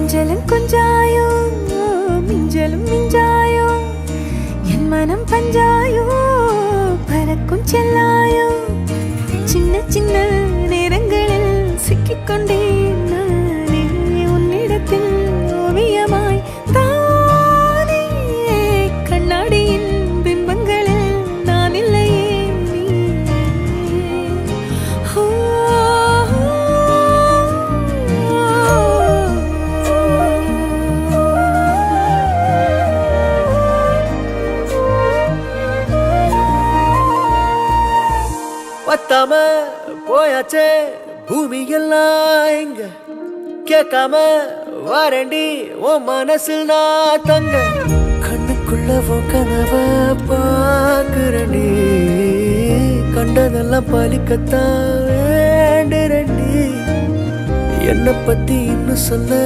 கொஞ்சலும் கொஞ்சாயோ மிஞ்சலும் மிஞ்சாயோ என் மனம் பஞ்சாயோ பறக்கும் செல்லாயோ சின்ன சின்ன நேரங்களில் சிக்கிக்கொண்டேன் நானே உன்னிடத்தில் ஓவியமாய் தானே கண்ணாடியின் பிம்பங்களில் நான் இல்லையே பத்தாம போயாச்சே பூமி எல்லாம் இங்க கேட்காம வாரண்டி உன் மனசில் நான் தங்க கண்ணுக்குள்ள உன் கனவ பாக்குறண்டி கண்டதெல்லாம் பலிக்கத்தான் வேண்டுறண்டி என்னை பத்தி இன்னும் சொல்ல